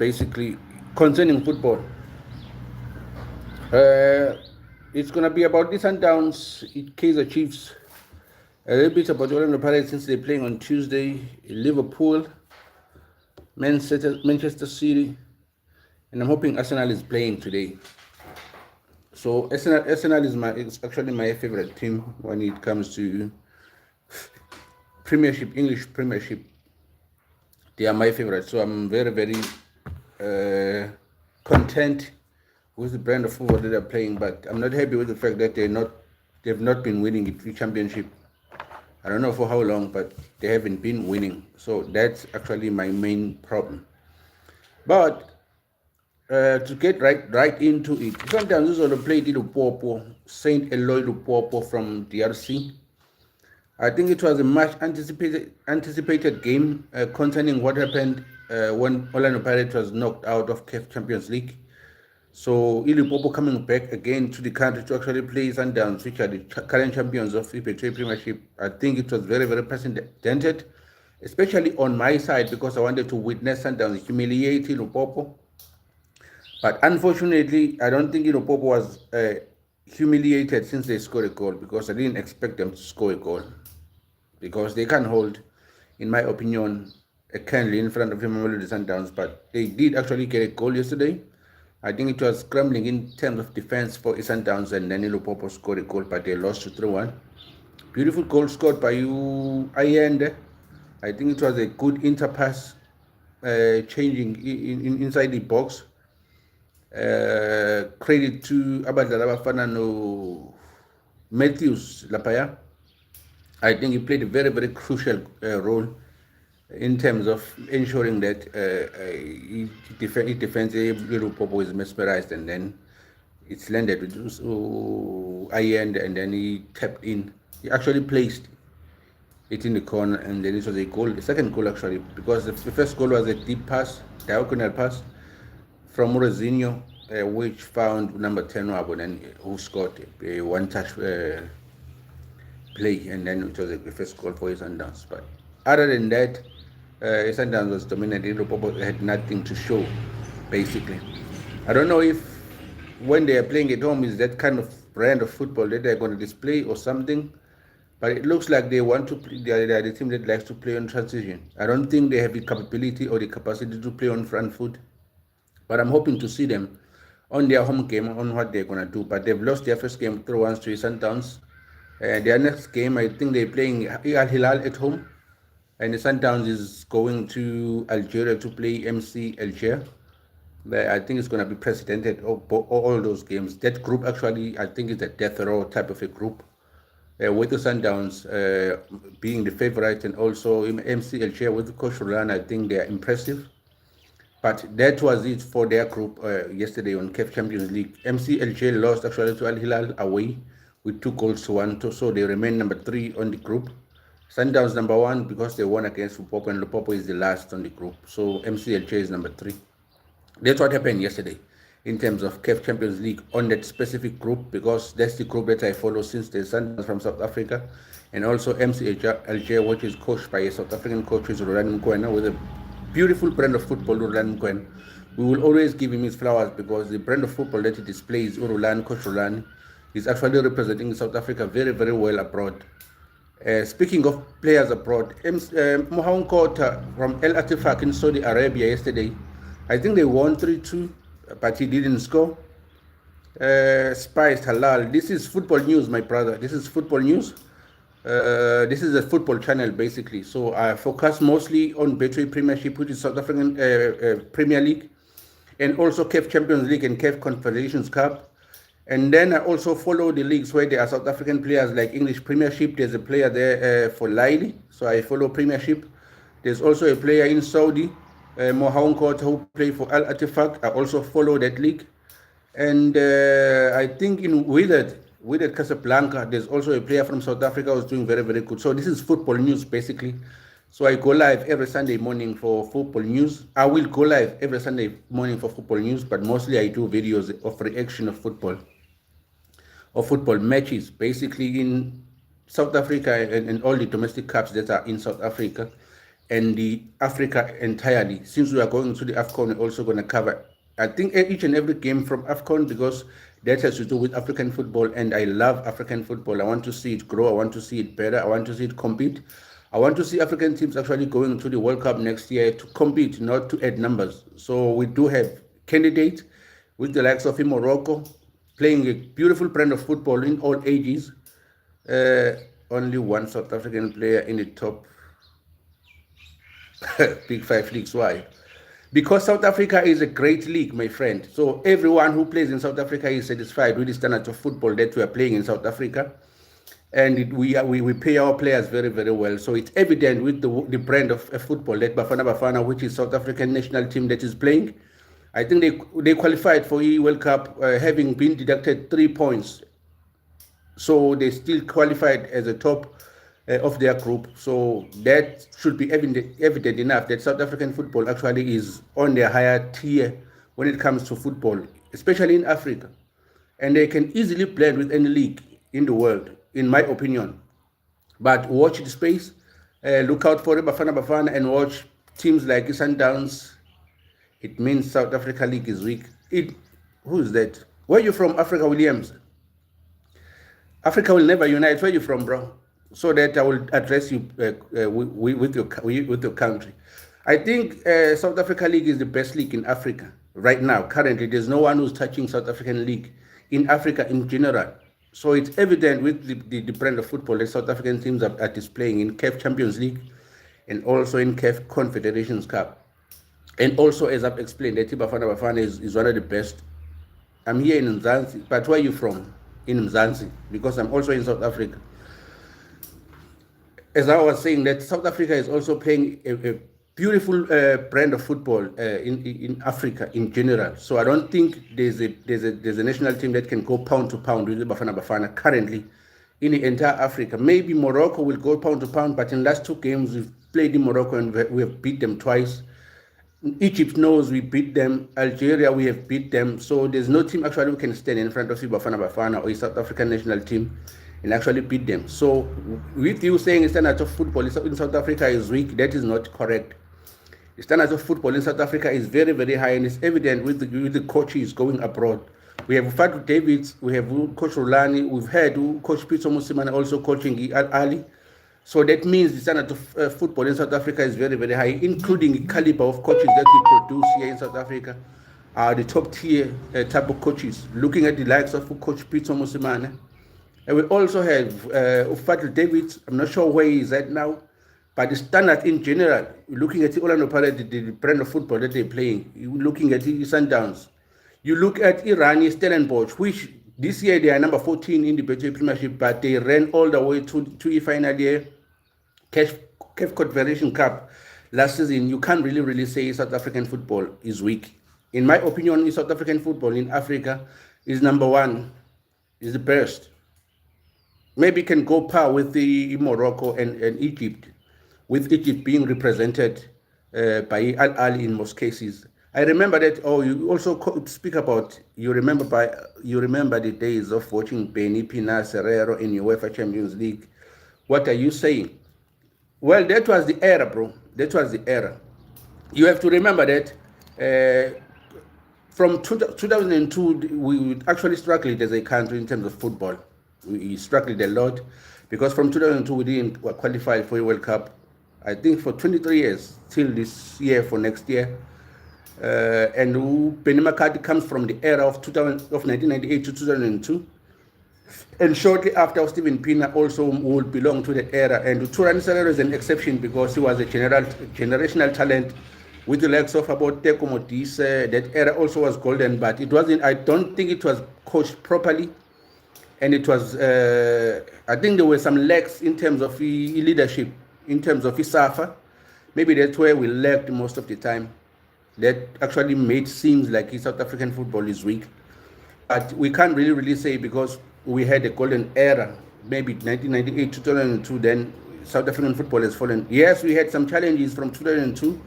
basically concerning football. Uh, it's going to be about the Sundowns, Kaiser Chiefs, a little bit about Orlando Pirates since they're playing on Tuesday, Liverpool, Manchester City, and I'm hoping Arsenal is playing today. So Arsenal is actually my favorite team when it comes to Premiership, English Premiership. They are my favorite, so I'm very uh, content with the brand of football that they're playing. But I'm not happy with the fact that they've not been winning the championship. I don't know for how long, but they haven't been winning. So that's actually my main problem. But to get right into it, sometimes this is played in Lupopo, Saint Eloy Lupopo from DRC. I think it was a much anticipated game concerning what happened when Orlando Pirates was knocked out of CAF Champions League. So Ilipopo coming back again to the country to actually play Sundowns, which are the current champions of Betway Premiership. I think it was very precedented, especially on my side because I wanted to witness Sundowns humiliate Ilipopo. But unfortunately, I don't think Ilipopo was humiliated since they scored a goal because I didn't expect them to score a goal because they can't hold, in my opinion, a candle in front of Mamelodi Sundowns. But they did actually get a goal yesterday. I think it was scrambling in terms of defense for Sundowns, and then Lupopo scored a goal, but they lost to 3-1. Beautiful goal scored by you, Ayende. I think it was a good interpass, changing inside the box. Credit to Abadala Bafana no Matthews Lapaya. I think he played a very crucial role in terms of ensuring that defense Lupopo is mesmerized, and then it's landed with Ayend, and then he tapped in. He actually placed it in the corner, and then it was a goal, the second goal actually, because the first goal was a deep pass, diagonal pass from Rosinho, which found number 10 Wabo, and who scored a one-touch play, and then it was the first goal for his Sundowns. But other than that, Sundowns was dominating. Lupopo had nothing to show, basically. I don't know if when they are playing at home is that kind of brand of football that they're going to display or something, but it looks like they want to play. They are the team that likes to play on transition. I don't think they have the capability or the capacity to play on front foot, but I'm hoping to see them on their home game on what they're going to do. But they've lost their first game 3-1 to Sundowns. Their next game, I think they're playing Al Hilal at home, and the Sundowns is going to Algeria to play MC Alger. I think it's going to be precedented all those games. That group actually, I think, is a death row type of a group, with the Sundowns being the favorite, and also MC Alger with Coach Roland. I think they are impressive. But that was it for their group yesterday on CAF Champions League. MC Alger lost actually to Al Hilal away with 2-1, so they remain number 3 on the group. Sundowns number 1 because they won against Lupopo, and Lupopo is the last on the group. So MC Alger is number 3. That's what happened yesterday in terms of CAF Champions League on that specific group, because that's the group that I follow since the Sundowns from South Africa, and also MC Alger, which is coached by a South African coach, who is Roland Mkwena, with a beautiful brand of football, Roland Mkwena. We will always give him his flowers because the brand of football that he displays, Coach Roland, is actually representing South Africa very well abroad. Speaking of players abroad, Mohamed Kota from El Attifaq in Saudi Arabia yesterday, I think they won 3-2, but he didn't score. Spiced Halal. This is football news, my brother. This is football news. This is a football channel, basically. So I focus mostly on Betway Premiership, which is South African Premier League, and also CAF Champions League and CAF Confederations Cup. And then I also follow the leagues where there are South African players, like English Premiership. There's a player there for Lille, so I follow Premiership. There's also a player in Saudi, Mohamed Kota, who played for Al Attifaq. I also follow that league. And I think in Wydad Casablanca, there's also a player from South Africa who's doing very good. So this is football news, basically. So I go live every Sunday morning for football news. I will go live every Sunday morning for football news, but mostly I do videos of reaction of football matches, basically in South Africa, and all the domestic cups that are in South Africa. and the Africa entirely. Since we are going to the AFCON, we're also going to cover, I think, each and every game from AFCON, because that has to do with African football, and I love African football. I want to see it grow. I want to see it better. I want to see it compete. I want to see African teams actually going to the World Cup next year to compete, not to add numbers. So we do have candidates with the likes of Morocco playing a beautiful brand of football in all ages. Only one South African player in the top Big Five leagues. Why? Because South Africa is a great league, my friend. So everyone who plays in South Africa is satisfied with the standard of football that we are playing in South Africa. And we pay our players very, very well. So it's evident with the brand of football that Bafana Bafana, which is South African national team that is playing. I think they qualified for the World Cup having been deducted 3 points. So they still qualified as a top of their group. So that should be evident enough that South African football actually is on the higher tier when it comes to football, especially in Africa. And they can easily blend with any league in the world, in my opinion. But watch the space, look out for the Bafana Bafana, and watch teams like Sundowns. It means South Africa League is weak. Who is that? Where are you from, Africa Williams? Africa will never unite. Where are you from, bro? So that I will address you with your country. I think South Africa League is the best league in Africa right now. Currently, there's no one who's touching South African League in Africa in general. So it's evident with the brand of football that South African teams are displaying in CAF Champions League and also in CAF Confederations Cup. And also, as I've explained, that Bafana Bafana is one of the best. I'm here in Mzansi, but where are you from? In Mzansi, because I'm also in South Africa. As I was saying, that South Africa is also playing a beautiful brand of football in Africa in general. So I don't think there's a national team that can go pound to pound with the Bafana Bafana currently in the entire Africa. Maybe Morocco will go pound to pound, but in the last 2 games we've played in Morocco and we have beat them twice. Egypt knows we beat them. Algeria, we have beat them. So there's no team actually who can stand in front of Bafana Bafana or a South African national team and actually beat them. So with you saying the standard of football in South Africa is weak, that is not correct. The standard of football in South Africa is very, very high, and it's evident with the coaches going abroad. We have Fatu Davids, we have Coach Rulani, we've had Coach Peter Musimane also coaching Al Ali. So that means the standard of football in South Africa is very, very high, including the caliber of coaches that we produce here in South Africa are the top tier type of coaches. Looking at the likes of Coach Peter Musimane. And we also have Fatu Davids. I'm not sure where he is at now, but the standard in general, looking at the Orlando Pirates, the brand of football that they're playing, looking at the Sundowns, you look at Irani Stellenbosch, which this year they are number 14 in the Betway Premiership, but they ran all the way to the final year, CAF Confederation Cup last season. You can't really say South African football is weak. In my opinion, South African football in Africa is number 1, is the best. Maybe can go par with the Morocco and Egypt, with Egypt being represented by Al Ali in most cases. I remember that. Oh, you also speak about. You remember the days of watching Benny Pina Serrero in UEFA Champions League. What are you saying? Well, that was the era, bro. That was the era. You have to remember that from 2002, we actually struggled as a country in terms of football. We struggled a lot because from 2002 we didn't qualify for a World Cup. I think for 23 years till this year for next year. And Benny McCarthy comes from the era of 1998 to 2002. And shortly after, Stephen Pina also would belong to that era. And Turani Serrero is an exception because he was a generational talent with the likes of about Teko Modise. That era also was golden, but it wasn't. I don't think it was coached properly. And it was, I think there were some lacks in terms of leadership, in terms of ISAFA. Maybe that's where we lacked most of the time. That actually made seems like South African football is weak. But we can't really say because we had a golden era, maybe 1998 to 2002, then South African football has fallen. Yes, we had some challenges from 2002,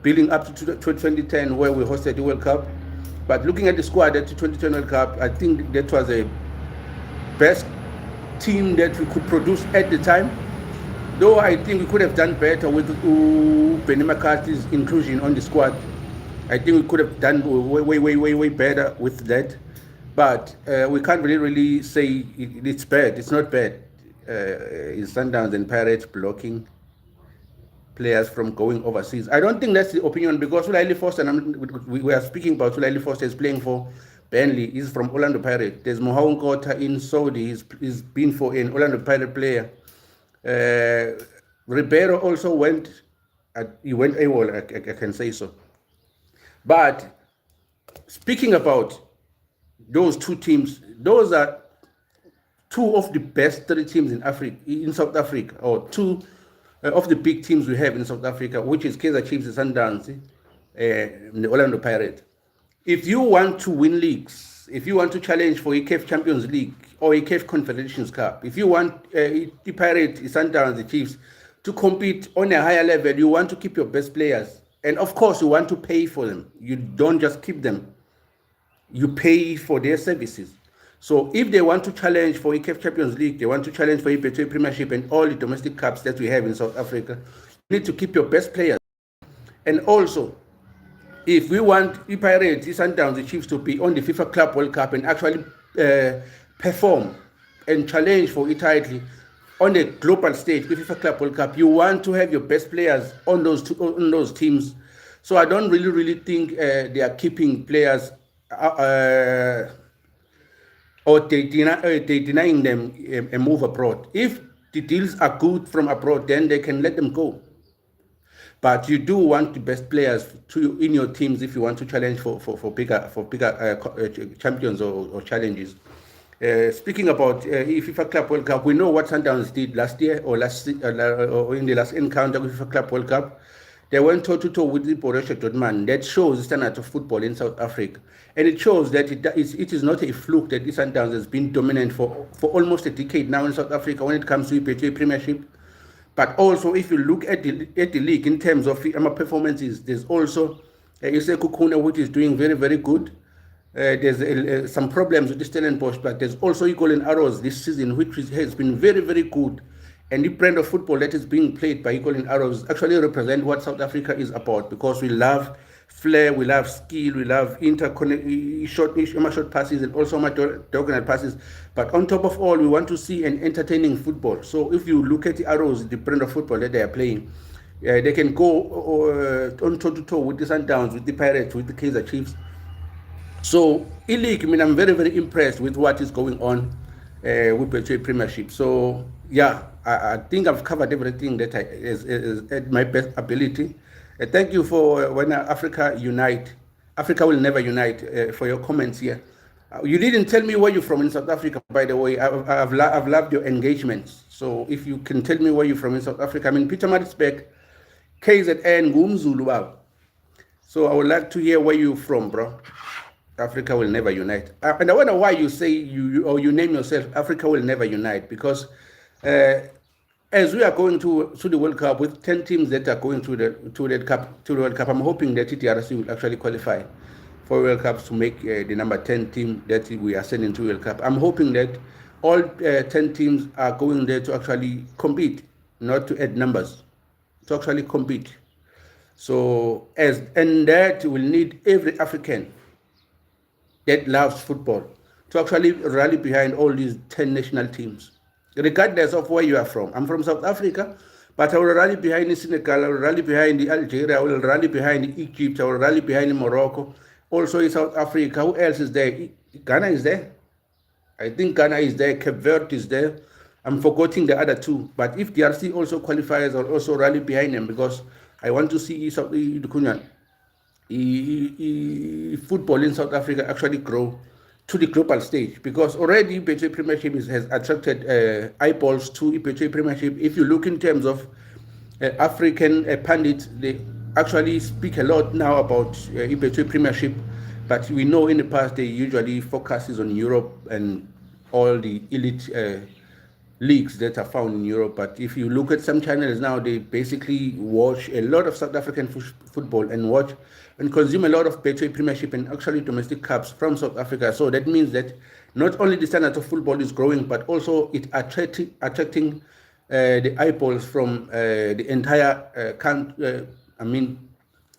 building up to 2010 where we hosted the World Cup. But looking at the squad at the 2010 World Cup, I think that was a best team that we could produce at the time. Though I think we could have done better with Benny McCarthy's inclusion on the squad. I think we could have done way better with that. But we can't really say it's bad. It's not bad. It's Sundowns and Pirates blocking players from going overseas. I don't think that's the opinion because Ulaili Foster, and we are speaking about Ulaili Foster, is playing for Burnley. He's from Orlando Pirates. There's Mohaun Kota in Saudi. He's been for an Orlando Pirate player. Ribeiro also went. He went AWOL, I can say so. But speaking about those two teams, those are two of the best three teams in Africa, in South Africa, or two of the big teams we have in South Africa, which is Kaizer Chiefs, the Sundowns, the Orlando Pirates. If you want to win leagues, if you want to challenge for a CAF Champions League or a CAF Confederations Cup, if you want the Pirates, the Sundowns, the Chiefs to compete on a higher level, you want to keep your best players. And of course, you want to pay for them. You don't just keep them. You pay for their services. So if they want to challenge for CAF Champions League, they want to challenge for Betway Premiership and all the domestic cups that we have in South Africa, you need to keep your best players. And also, if we want the Pirates, the Sundowns, the Chiefs to be on the FIFA Club World Cup and actually perform and challenge for a title on the global stage, the FIFA Club World Cup, you want to have your best players on those teams. So I don't really think they are keeping players or they denying them a move abroad. If the deals are good from abroad, then they can let them go. But you do want the best players in your teams if you want to challenge for bigger champions or challenges. Speaking about FIFA Club World Cup, we know what Sundowns did last year or in the last encounter with FIFA Club World Cup. They went toe-to-toe with the Borussia Dortmund. That shows the standard of football in South Africa. And it shows that it is not a fluke that the Sundowns has been dominant for almost a decade now in South Africa when it comes to the Premiership. But also, if you look at the league in terms of performances, there's also Ise Kukuna, which is doing very good. There's some problems with the Stellenbosch, but there's also Eagle and Arrows this season, which has been very good. And the brand of football that is being played by Eagle and Arrows actually represent what South Africa is about, because we love flair, we love skill, we love short passes and also diagonal passes. But on top of all, we want to see an entertaining football. So if you look at the Arrows, the brand of football that they are playing, they can go on toe-to-toe with the Sundowns, with the Pirates, with the Kaizer Chiefs. So, e-league, I'm very impressed with what is going on with Betway Premiership. So, yeah, I think I've covered everything that is at my best ability. Thank you for when Africa will never unite, for your comments here. You didn't tell me where you're from in South Africa, by the way. I've loved your engagements. So, if you can tell me where you're from in South Africa, I'm in Pietermaritzburg, KZN, Ngumzulu. So, I would like to hear where you're from, bro. Africa will never unite. And I wonder why you say you name yourself Africa will never unite, because as we are going to the World Cup with 10 teams that are going to the World Cup, I'm hoping that TRC will actually qualify for World Cups to make the number 10 team that we are sending to World Cup. I'm hoping that all 10 teams are going there to actually compete, not to add numbers, to actually compete. So and that will need every African that loves football to actually rally behind all these 10 national teams, regardless of where you are from. I'm from South Africa, but I will rally behind Senegal, I will rally behind Algeria, I will rally behind Egypt, I will rally behind Morocco, also in South Africa. Who else is there? Ghana is there. I think Ghana is there, Cape Verde is there. I'm forgetting the other two, but if DRC also qualifies, I'll also rally behind them, because I want to see football in South Africa actually grow to the global stage, because already Betway Premiership has attracted eyeballs to Betway Premiership. If you look in terms of African pundits, they actually speak a lot now about Betway Premiership, but we know in the past they usually focuses on Europe and all the elite leagues that are found in Europe. But if you look at some channels now, they basically watch a lot of South African football and watch and consume a lot of Betway Premiership and actually domestic cups from South Africa. So that means that not only the standard of football is growing, but also it attracting the eyeballs from the entire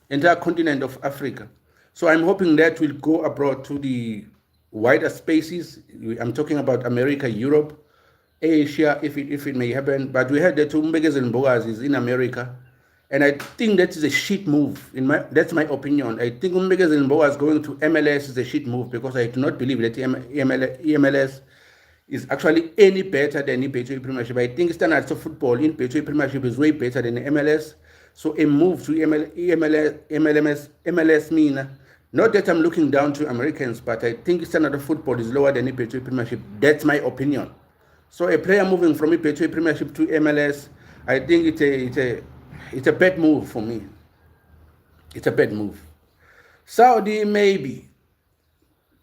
entire continent of Africa. So I'm hoping that will go abroad to the wider spaces. I'm talking about America, Europe, Asia, if it may happen. But we heard that Umbegez and Boaz is in America, and I think that is a shit move. That's my opinion. I think Umbegez and Boaz going to MLS is a shit move because I do not believe that MLS is actually any better than the Betway Premiership. I think standards of football in Betway Premiership is way better than the MLS. So a move to MLS mean not that I'm looking down to Americans, but I think standard of football is lower than the Betway Premiership. That's my opinion. So a player moving from the Betway Premiership to MLS, I think it's a bad move for me. It's a bad move. Saudi maybe.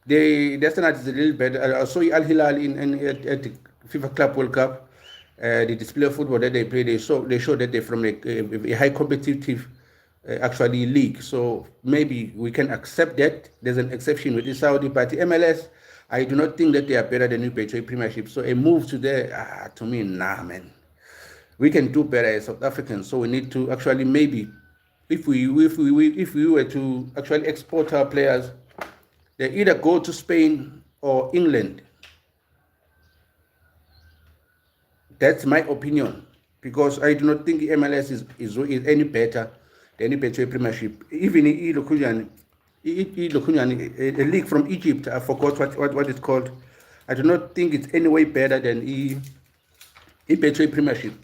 Their standard is a little better. I saw Al Hilal at the FIFA Club World Cup. The display of football that they play, they show that they're from a high competitive actually league. So maybe we can accept that. There's an exception with the Saudi, but the MLS, I do not think that they are better than the Betway Premiership. So a move to there, to me, nah, man. We can do better as South Africans. So we need to actually maybe, if we were to actually export our players, they either go to Spain or England. That's my opinion, because I do not think MLS is any better than the Betway Premiership. Even a league from Egypt, I forgot what it's called. I do not think it's any way better than the Betway Premiership.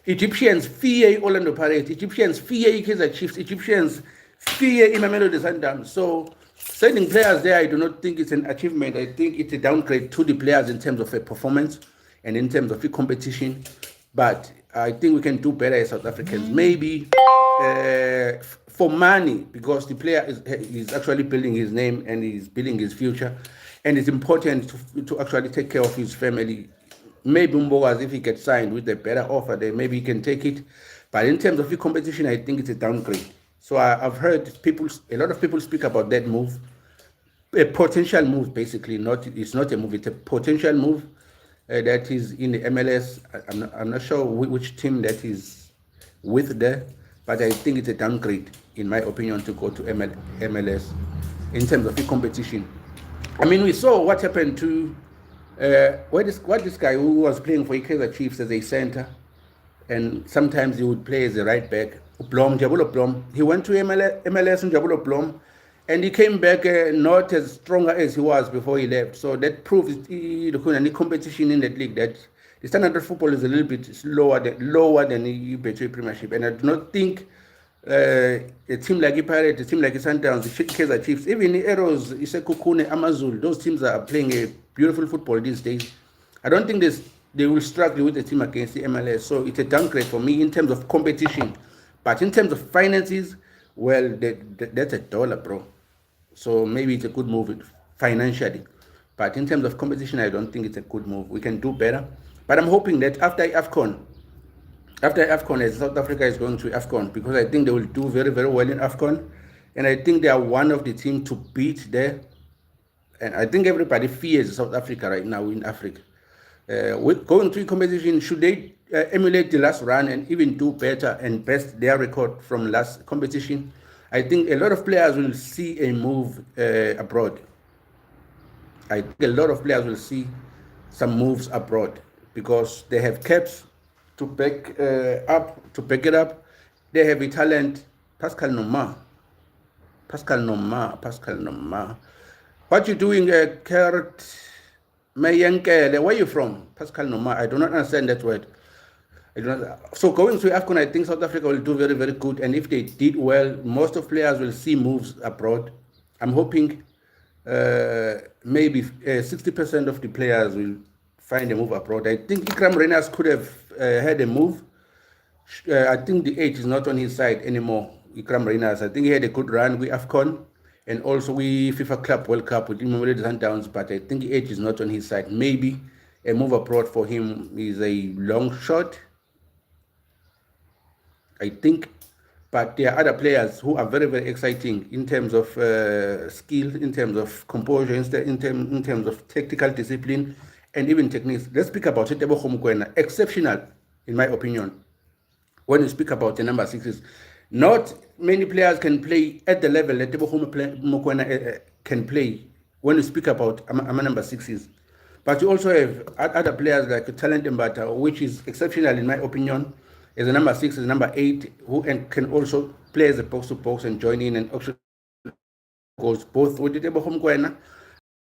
Egyptians fear Orlando Pirates, Egyptians fear Kaizer Chiefs, Egyptians fear Mamelodi Sundowns. So sending players there, I do not think it's an achievement. I think it's a downgrade to the players in terms of a performance and in terms of the competition. But I think we can do better as South Africans. Maybe for money, because the player is actually building his name and he's building his future. And it's important to actually take care of his family. Maybe Mbogas, if he gets signed with a better offer, then maybe he can take it. But in terms of the competition, I think it's a downgrade. So I've heard a lot of people speak about that move, a potential move, basically. It's not a move; it's a potential move that is in the MLS. I'm not sure which team that is with there, but I think it's a downgrade, in my opinion, to go to MLS in terms of the competition. I mean, we saw what happened to this guy who was playing for Kaizer Chiefs as a center, and sometimes he would play as a right back. Jabulo Blom. He went to MLS in Jabulo Blom, and he came back not as stronger as he was before he left. So that proves the competition in that league, that the standard of football is a little bit lower than the Betway Premiership. And I do not think a team like Pirates, a team like Sundowns, the Kaizer Chiefs, even the Arrows, Isekukune, Amazul, those teams are playing a beautiful football these days. I don't think they will struggle with the team against the MLS. So it's a downgrade for me in terms of competition. But in terms of finances, well, that's $1, bro. So maybe it's a good move financially. But in terms of competition, I don't think it's a good move. We can do better. But I'm hoping that after AFCON, as South Africa is going to AFCON, because I think they will do very, very well in AFCON. And I think they are one of the teams to beat there. And I think everybody fears South Africa right now in Africa. With going to competition, should they emulate the last run and even do better and best their record from last competition? I think a lot of players will see a move abroad. I think a lot of players will see some moves abroad because they have caps to back it up. They have a talent. Pascal Noma. What you doing, Kurt Mayenkele? Where are you from? Pascal Noma. I do not understand that word. So going to AFCON, I think South Africa will do very, very good. And if they did well, most of players will see moves abroad. I'm hoping maybe 60% of the players will find a move abroad. I think Ikram Renas could have had a move. I think the age is not on his side anymore. Ikram Renas, I think he had a good run with AFCON and also with FIFA Club World Cup with Mamelodi Sundowns, but I think the age is not on his side. Maybe a move abroad for him is a long shot, I think. But there are other players who are very, very exciting in terms of skill, in terms of composure, in terms of tactical discipline, and even techniques. Let's speak about Tebo Khumkwena. Exceptional in my opinion. When you speak about the number sixes, not many players can play at the level that Mokoena can play when you speak about number sixes. But you also have other players like Talent Mbata, which is exceptional in my opinion, as a number six, as a number eight, who can also play as a box to box and join in and actually score goals both with the Mokoena.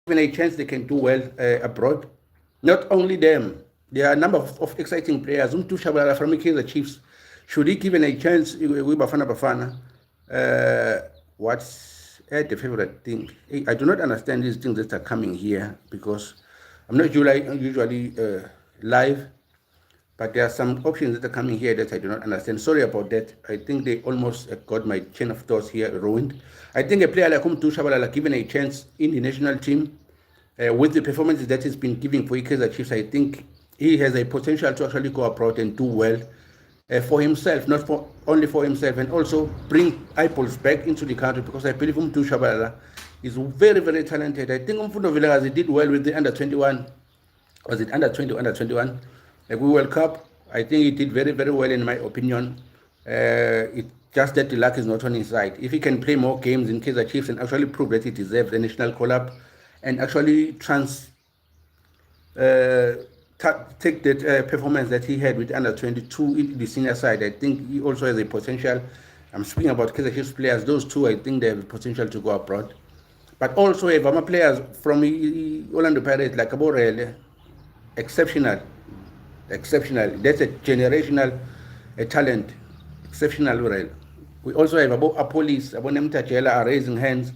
Given a chance, they can do well abroad. Not only them, there are a number of exciting players. Umtusha from the Chiefs, should he given a chance with Bafana, what's the favorite thing? I do not understand these things that are coming here because I'm not usually live, but there are some options that are coming here that I do not understand. Sorry about that. I think they almost got my chain of thoughts here ruined. I think a player like Umtusha given a chance in the national team, with the performances that he's been giving for Kaizer Chiefs, I think he has a potential to actually go abroad and do well for himself, not for only for himself, and also bring eyeballs back into the country because I believe Umtu Shabalala is very, very talented. I think Umfundo Villas did well with the under 21. Was it under 20 or under 21? Like we World Cup, I think he did very, very well in my opinion. It's just that the luck is not on his side. If he can play more games in Kaizer Chiefs and actually prove that he deserves the national call-up and actually take that performance that he had with under 22 in the senior side, I think he also has a potential. I'm speaking about Kaizer Chiefs players. Those two, I think they have the potential to go abroad. But also, if I'm players from Orlando Pirates like Aborele, exceptional. That's a generational talent, exceptional. We also have about Police, about Nemtajela are raising hands.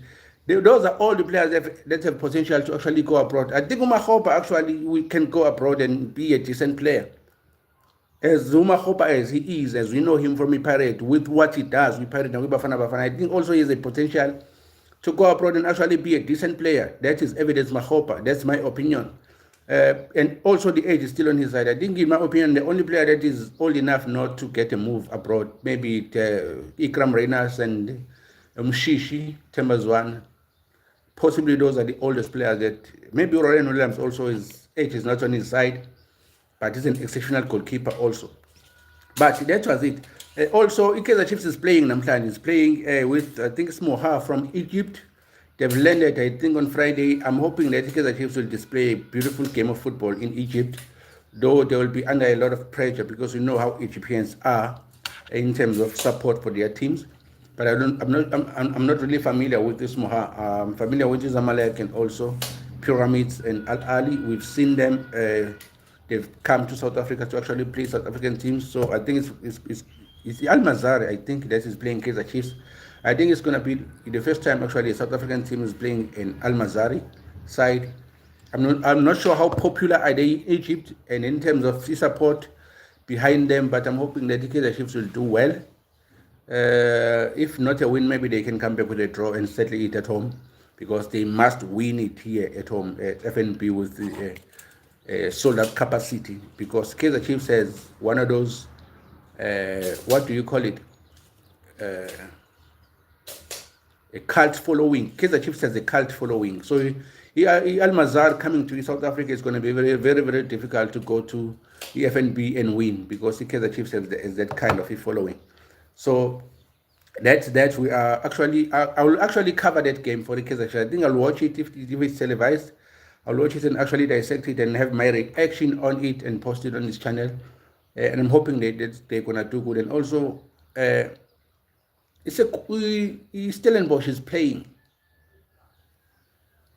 Those are all the players that have potential to actually go abroad. I think Umahopa actually we can go abroad and be a decent player. As Umahopa as he is, as we know him from the Pirate, with what he does with Pirate and with Bafana Bafana, I think also he has a potential to go abroad and actually be a decent player. That is evidence Mahopa. That's my opinion. And also the age is still on his side. I think in my opinion, the only player that is old enough not to get a move abroad, maybe Ikram Reyners and Mshishi, Tembazwan. Possibly those are the oldest players that, maybe Roland Williams also, his age is not on his side, but he's an exceptional goalkeeper also. But that was it. Also, Kaizer Chiefs is playing Namhlanje. He's playing with, I think it's Moha from Egypt. They've landed, I think, on Friday. I'm hoping that Kaizer Chiefs will display a beautiful game of football in Egypt, though they will be under a lot of pressure because you know how Egyptians are in terms of support for their teams. But I'm not really familiar with this Moha. I'm familiar with Zamalek and also Pyramids and Al Ali. We've seen them. They've come to South Africa to actually play South African teams. So I think it's Al Mazari, I think, that is playing Kaizer Chiefs. I think it's going to be the first time actually a South African team is playing in Al Mazari side. I'm not sure how popular are they in Egypt and in terms of the support behind them, but I'm hoping that the Kaizer Chiefs will do well. If not a win, maybe they can come back with a draw and settle it at home because they must win it here at home at FNB with the sold out capacity because Kaizer Chiefs has one of those, what do you call it? A cult following. Kaizer Chiefs has a cult following. So Al Mazar coming to South Africa is going to be very, very, very difficult to go to the FNB and win because the Kaizer Chiefs has that kind of a following. So that we are actually, I will actually cover that game for the Kaizer Chiefs. I think I'll watch it if it's televised. I'll watch it and actually dissect it and have my reaction on it and post it on this channel. And I'm hoping that they're going to do good. And also, Stellenbosch is playing.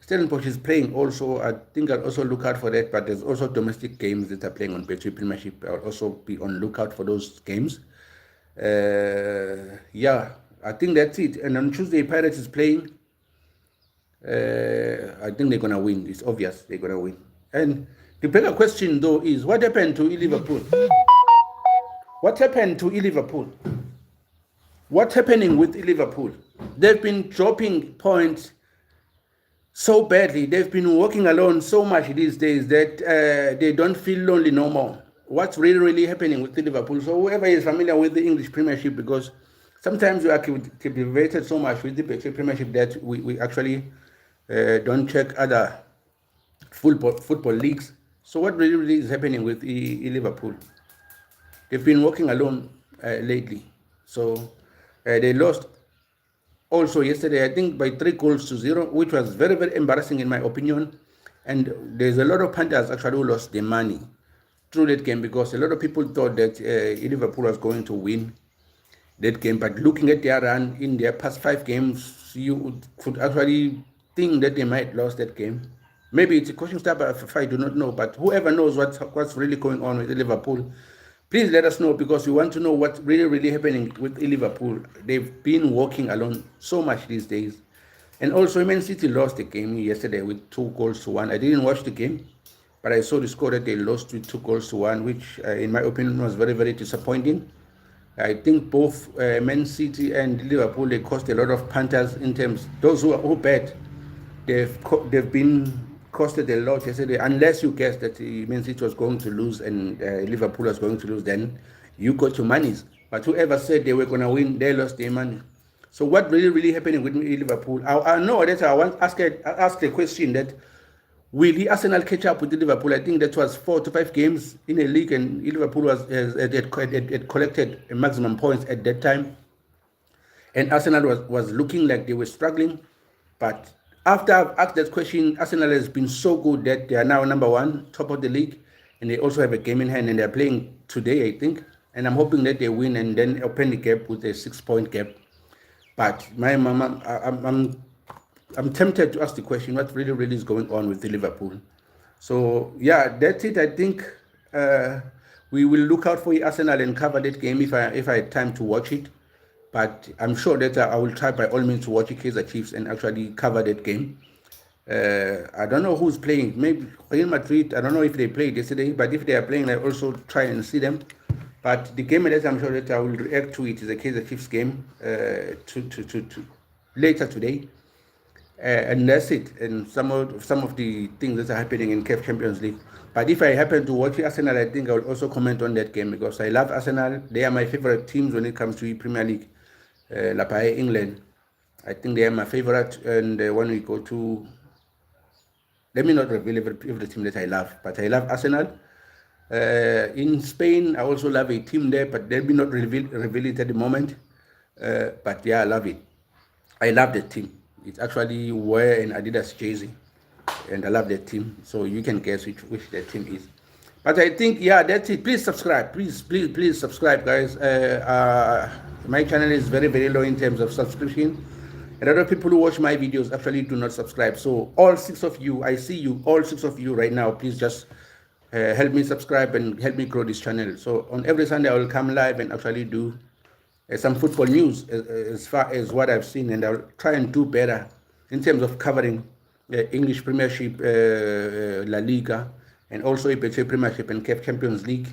Stellenbosch is playing also. I think I'll also look out for that. But there's also domestic games that are playing on Betway Premiership. I'll also be on lookout for those games. Yeah, I think that's it. And on Tuesday, Pirates is playing. I think they're gonna win. It's obvious they're gonna win. And the bigger question though is what happened to Liverpool? What happened to Liverpool? What's happening with Liverpool? They've been dropping points so badly. They've been walking alone so much these days that they don't feel lonely no more. What's really happening with Liverpool? So whoever is familiar with the English Premiership, because sometimes we are captivated so much with the Premiership that we actually don't check other football leagues. So what really is happening with Liverpool? They've been walking alone lately. So they lost also yesterday, I think by 3 goals to 0, which was very, very embarrassing in my opinion. And there's a lot of punters actually who lost their money through that game because a lot of people thought that Liverpool was going to win that game. But looking at their run in their past 5 games, you could actually think that they might lose that game. Maybe it's a coaching staff, if I do not know. But whoever knows what's really going on with Liverpool, please let us know because we want to know what's really, really happening with Liverpool. They've been walking alone so much these days. And also, Man City lost the game yesterday with 2 goals to 1. I didn't watch the game, but I saw the score that they lost with 2 goals to 1, which, in my opinion, was very, very disappointing. I think both Man City and Liverpool, they cost a lot of punters in terms. Those who bet, they've been costed a lot yesterday. Unless you guess that Man City was going to lose and Liverpool was going to lose, then you got your monies. But whoever said they were going to win, they lost their money. So what really, really happening with Liverpool? I know that I want to ask the question that will Arsenal catch up with Liverpool? I think that was 4 to 5 games in a league, and Liverpool had collected maximum points at that time. And Arsenal was looking like they were struggling. But after I've asked that question, Arsenal has been so good that they are now number 1, top of the league. And they also have a game in hand, and they're playing today, I think. And I'm hoping that they win and then open the gap with a 6-point gap. But I'm tempted to ask the question, what really, really is going on with the Liverpool? So, yeah, that's it. I think we will look out for Arsenal and cover that game if I had time to watch it. But I'm sure that I will try by all means to watch the Kaizer Chiefs and actually cover that game. I don't know who's playing. Maybe Real Madrid. I don't know if they played yesterday, but if they are playing, I also try and see them. But the game that I'm sure that I will react to it is the Kaizer Chiefs game to later today. And that's it. And some of the things that are happening in CAF Champions League. But if I happen to watch Arsenal, I think I will also comment on that game because I love Arsenal. They are my favorite teams when it comes to Premier League. England. I think they are my favorite. And when we go to, let me not reveal every team that I love, but I love Arsenal. In Spain, I also love a team there, but let me not reveal it at the moment. But yeah, I love it. I love the team. It's actually wearing an Adidas jersey, and I love that team. So you can guess which that team is. But I think, yeah, that's it. Please subscribe. Please subscribe, guys. My channel is very, very low in terms of subscription. A lot of people who watch my videos actually do not subscribe. So all 6 of you, I see you, all 6 of you right now, please just help me subscribe and help me grow this channel. So on every Sunday, I will come live and actually do some football news as far as what I've seen, and I'll try and do better in terms of covering English Premiership, La Liga, and also EPL Premiership and CAF Champions League,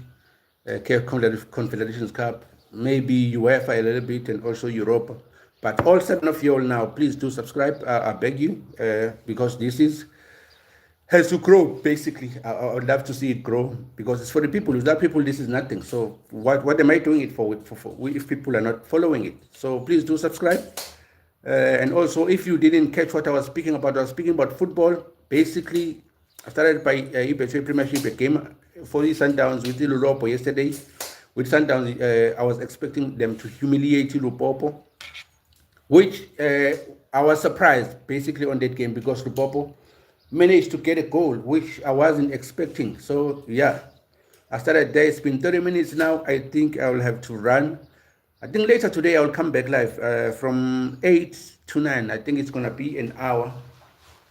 CAF Confederations Cup, maybe UEFA a little bit, and also Europa. But all 7 of you all now, please do subscribe. I beg you, because this has to grow, basically. I would love to see it grow because it's for the people. Without people, this is nothing. So what am I doing it for if people are not following it? So please do subscribe. And also, if you didn't catch what I was speaking about football. Basically, I started by EPL Premiership, a game for the Sundowns with Lupopo yesterday. With Sundowns, I was expecting them to humiliate Lupopo, which I was surprised basically on that game because Lupopo managed to get a goal, which I wasn't expecting. So yeah, I started there. It's been 30 minutes now. I think I will have to run. I think later today I will come back live from 8 to 9. I think it's going to be an hour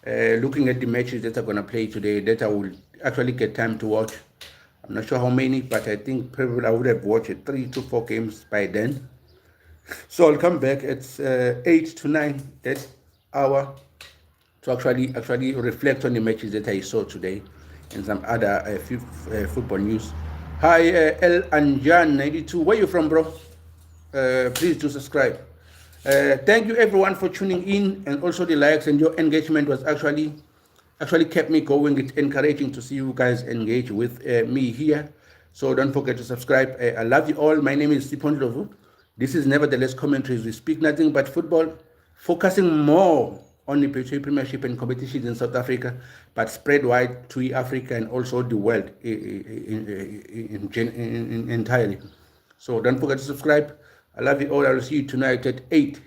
looking at the matches that are going to play today that I will actually get time to watch. I'm not sure how many, but I think probably I would have watched 3 to 4 games by then. So I'll come back at 8 to 9 that hour to actually reflect on the matches that I saw today and some other football news. Hi, El Anjan 92. Where you from, bro? Please do subscribe. Thank you everyone for tuning in, and also the likes and your engagement was actually kept me going. It's encouraging to see you guys engage with me here. So don't forget to subscribe. I love you all. My name is Sipon Lovu. This is Nevertheless Commentaries. We speak nothing but football, focusing more only Premiership and competitions in South Africa, but spread wide to Africa and also the world entirely. So don't forget to subscribe. I love you all. I will see you tonight at 8